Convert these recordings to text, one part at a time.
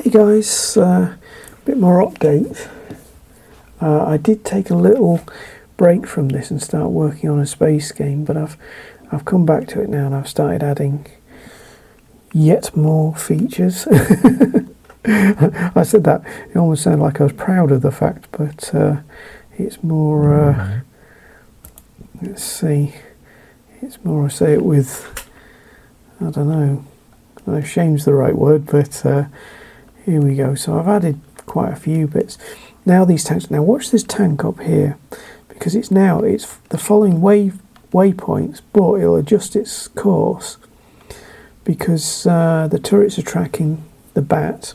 Hey guys, bit more update. I did take a little break from this and start working on a space game, but I've come back to it now and I've started adding yet more features. I said that, it almost sounded like I was proud of the fact, but it's more, let's see, it's more, I say it with, I don't know if shame's the right word, but here we go. So I've added quite a few bits. Now these tanks, now watch this tank up here, because it's the following waypoints, but it'll adjust its course because the turrets are tracking the bat,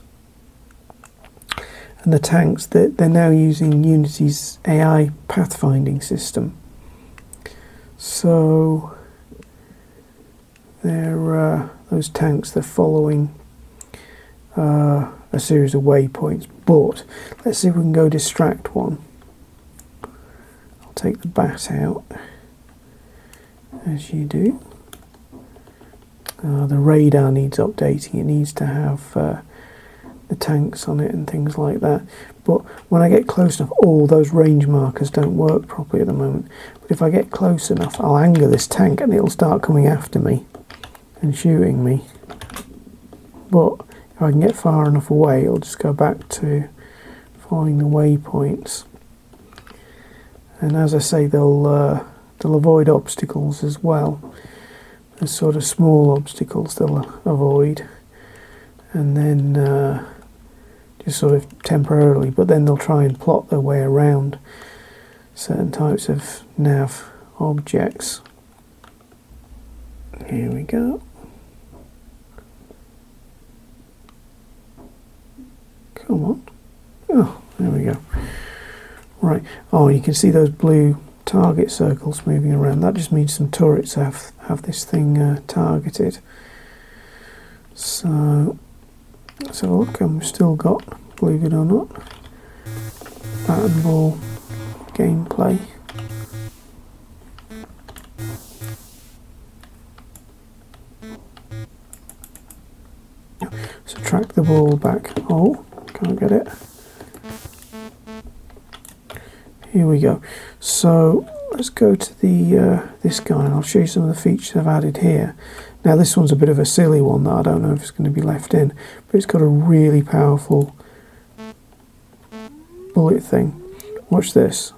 and the tanks, they're now using Unity's AI pathfinding system. So those tanks, they're following a series of waypoints, but let's see if we can go distract one. I'll take the bat out, as you do. The radar needs updating, it needs to have the tanks on it and things like that, but when I get close enough, those range markers don't work properly at the moment, but if I get close enough I'll anger this tank and it'll start coming after me and shooting me. But if I can get far enough away, it'll just go back to following the waypoints. And as I say, they'll avoid obstacles as well. There's sort of small obstacles they'll avoid, and then just sort of temporarily, but then they'll try and plot their way around certain types of nav objects. Here we go. Come on. Oh, there we go. Right. Oh, you can see those blue target circles moving around. That just means some turrets have this thing targeted. So let's have a look. And we've still got, believe it or not, bat and ball gameplay. So track the ball back. Oh, can't get it. Here we go. So let's go to the this guy and I'll show you some of the features I've added here. Now this one's a bit of a silly one that I don't know if it's going to be left in, but it's got a really powerful bullet thing. Watch this.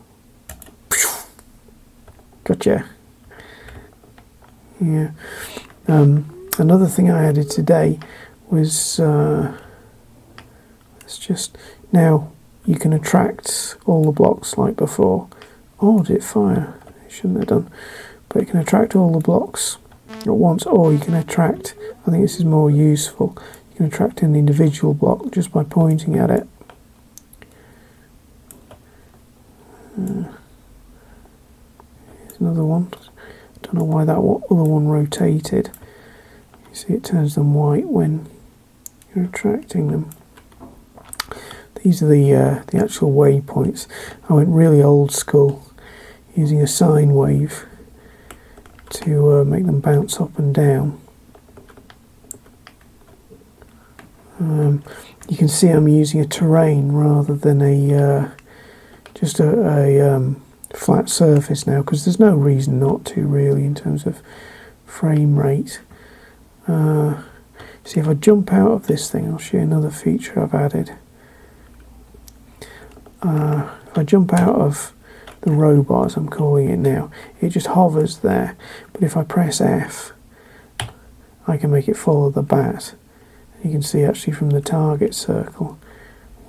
Gotcha. Yeah. Another thing I added today was it's just now you can attract all the blocks like before. Oh, did it fire? It shouldn't have done. But you can attract all the blocks at once, or you can attract, I think this is more useful, you can attract an individual block just by pointing at it. Here's another one. Don't know why that other one rotated. You see it turns them white when you're attracting them. These are the actual waypoints. I went really old school, using a sine wave to make them bounce up and down. You can see I'm using a terrain rather than just a flat surface now, because there's no reason not to really in terms of frame rate. See, if I jump out of this thing, I'll show you another feature I've added. If I jump out of the robot, as I'm calling it now, it just hovers there, but if I press F I can make it follow the bat. You can see actually from the target circle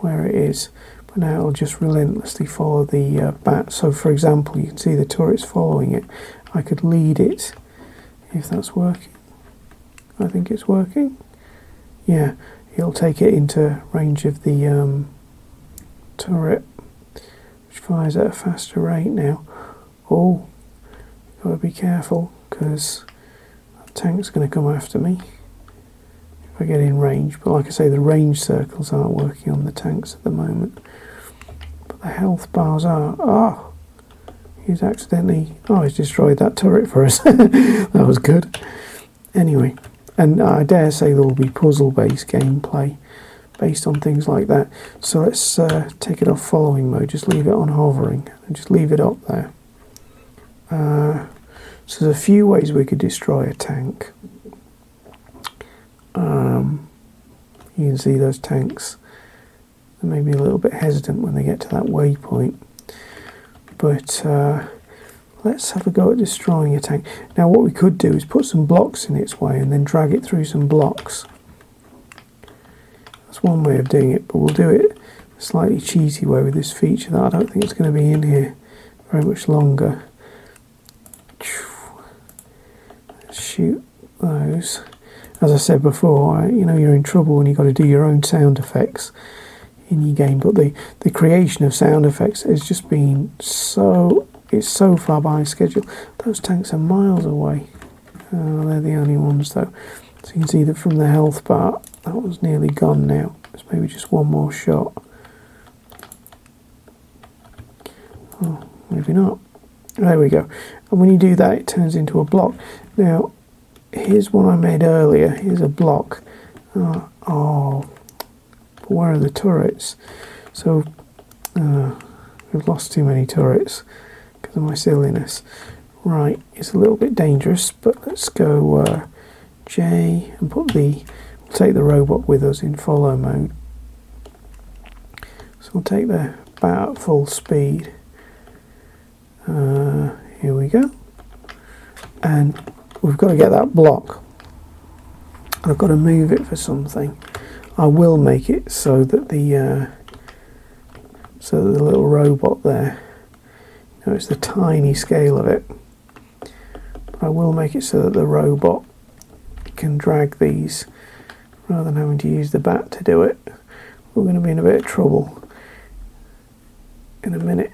where it is, but now it'll just relentlessly follow the bat. So for example, you can see the turret's following it. I could lead it, if that's working. I think it's working. Yeah, it'll take it into range of the turret, which fires at a faster rate now. Oh, gotta be careful, because that tank's going to come after me if I get in range. But like I say, the range circles aren't working on the tanks at the moment, but the health bars are. Oh, he's accidentally, he's destroyed that turret for us. That was good. Anyway, and I dare say there will be puzzle based gameplay, based on things like that. So let's take it off following mode, just leave it on hovering and just leave it up there. So there's a few ways we could destroy a tank. You can see those tanks, they may be a little bit hesitant when they get to that waypoint, but let's have a go at destroying a tank. Now what we could do is put some blocks in its way and then drag it through some blocks. That's one way of doing it, but we'll do it a slightly cheesy way with this feature that I don't think it's going to be in here very much longer. Let's shoot those. As I said before, you know, you're in trouble when you've got to do your own sound effects in your game, but the creation of sound effects has just been it's so far behind schedule. Those tanks are miles away. They're the only ones though. So you can see that from the health bar, that one's nearly gone now. There's maybe just one more shot. Oh, maybe not. There we go. And when you do that, it turns into a block. Now, here's one I made earlier. Here's a block. Oh, but where are the turrets? So, we've lost too many turrets because of my silliness. Right, it's a little bit dangerous, but let's go J and we'll take the robot with us in follow mode. So we'll take the bat at full speed. Here we go. And we've got to get that block. I've got to move it for something. I will make it so that the little robot there, you know, it's the tiny scale of it. But I will make it so that the robot can drag these rather than having to use the bat to do it. We're going to be in a bit of trouble in a minute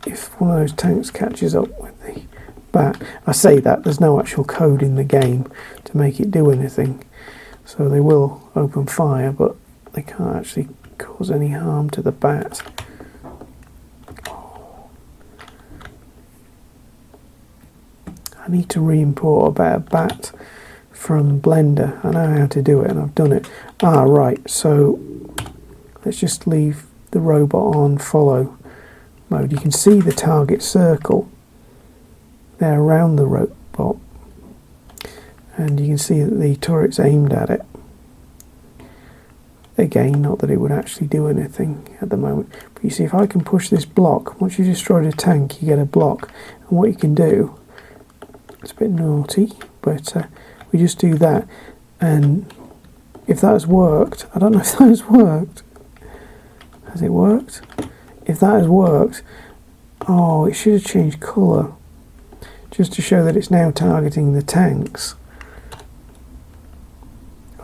if one of those tanks catches up with the bat. I say that, there's no actual code in the game to make it do anything, so they will open fire, but they can't actually cause any harm to the bat. I need to re-import a better bat from Blender. I know how to do it and I've done it. Right, so let's just leave the robot on follow mode. You can see the target circle there around the robot, and you can see that the turret's aimed at it. Again, not that it would actually do anything at the moment, but you see if I can push this block, once you've destroyed a tank you get a block, and what you can do, it's a bit naughty, but we just do that, and if that has worked, I don't know if that has worked. Has it worked? If that has worked, oh, it should have changed colour, just to show that it's now targeting the tanks.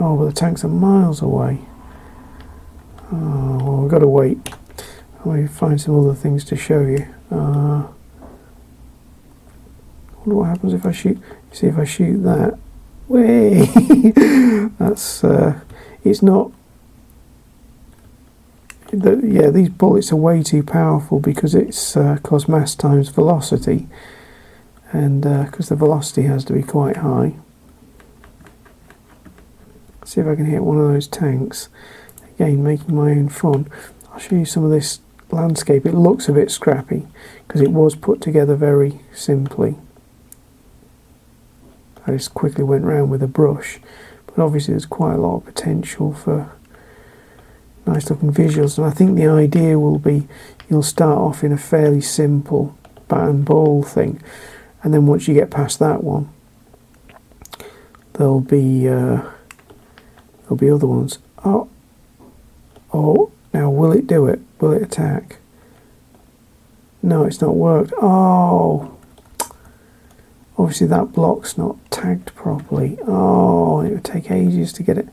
Oh, but the tanks are miles away. Oh, well, we've got to wait. Let me find some other things to show you. I wonder what happens if I shoot. You see, if I shoot that, way, that's it's not. Yeah, these bullets are way too powerful because it's cos mass times velocity, and because the velocity has to be quite high. Let's see if I can hit one of those tanks. Again, making my own fun. I'll show you some of this landscape. It looks a bit scrappy because it was put together very simply. I just quickly went around with a brush, but obviously there's quite a lot of potential for nice looking visuals, and I think the idea will be you'll start off in a fairly simple bat and ball thing, and then once you get past that one there'll be other ones. Oh, now will it do it? Will it attack? No, it's not worked. Oh, obviously that block's not tagged properly. Oh, it would take ages to get it.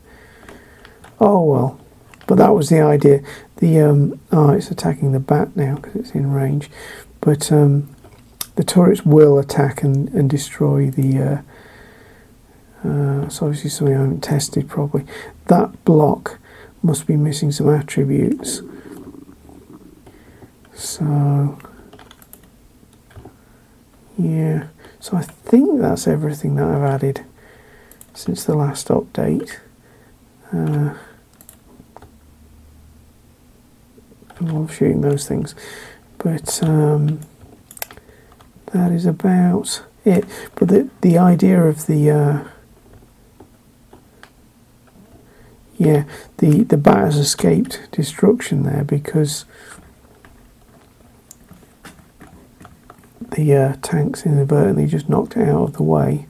Oh well, but that was the idea. The it's attacking the bat now because it's in range, but the turrets will attack and destroy the. It's obviously something I haven't tested properly. That block must be missing some attributes. So yeah, so I think that's everything that I've added since the last update. troubleshooting those things. But that is about it. But the idea of the the bat has escaped destruction there because the tank's inadvertently just knocked it out of the way.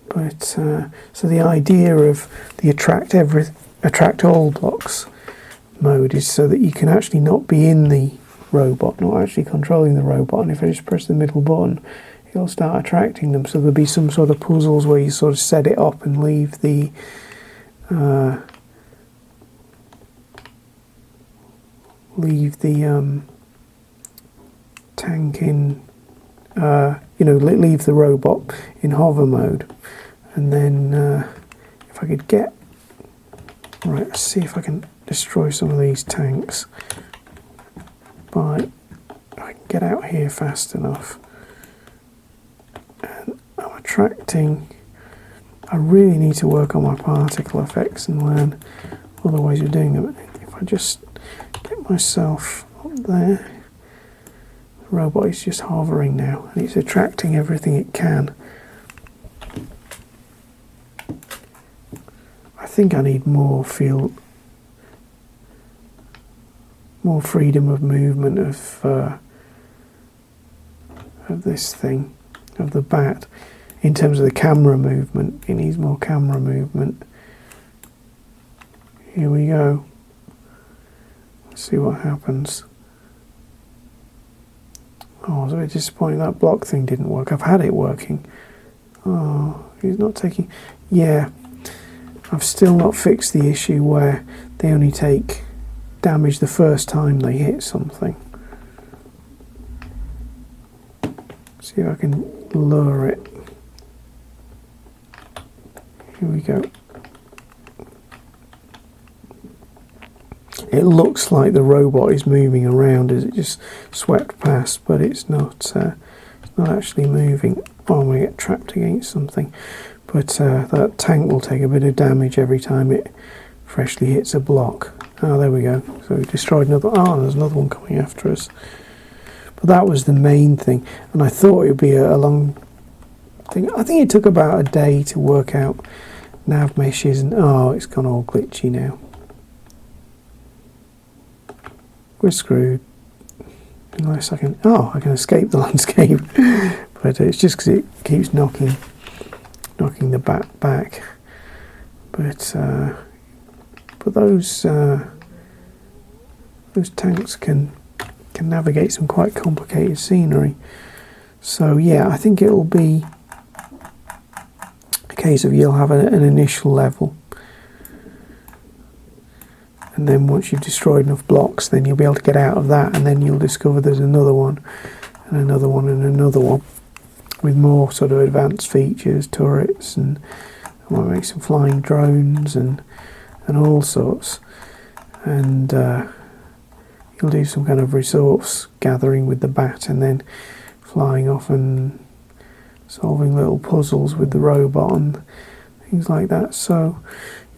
But so the idea of the attract all blocks mode is so that you can actually not be in the robot, not actually controlling the robot, and if I just press the middle button, it'll start attracting them. So there'll be some sort of puzzles where you sort of set it up and leave the tank in, leave the robot in hover mode, and then if I could get right, let's see if I can destroy some of these tanks by I can get out here fast enough, and I'm attracting. I really need to work on my particle effects and learn other ways of doing them. If I just get myself up there, the robot is just hovering now and it's attracting everything it can. I think I need more freedom of movement of this thing, of the bat. In terms of the camera movement, it needs more camera movement. Here we go. Let's see what happens. Oh, I was a bit disappointed that block thing didn't work. I've had it working. Oh, he's not taking... Yeah, I've still not fixed the issue where they only take damage the first time they hit something. See if I can lure it. Here we go. It looks like the robot is moving around as it just swept past, but it's not actually moving. Oh, I'm going to get trapped against something. But that tank will take a bit of damage every time it freshly hits a block. Oh, there we go. So we destroyed another... Oh, there's another one coming after us. But that was the main thing. And I thought it would be a long thing. I think it took about a day to work out NavMeshes, and oh, it's gone all glitchy now. We're screwed. Unless I can... Oh, I can escape the landscape. But it's just because it keeps knocking the bat back. But those tanks can navigate some quite complicated scenery. So yeah, I think it will be a case of you'll have an initial level, and then once you've destroyed enough blocks, then you'll be able to get out of that, and then you'll discover there's another one, and another one, and another one, with more sort of advanced features, turrets, and I might make some flying drones and all sorts, and you'll do some kind of resource gathering with the bat, and then flying off and solving little puzzles with the robot and things like that. So,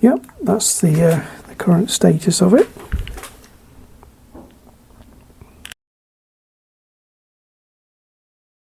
yep, that's the current status of it.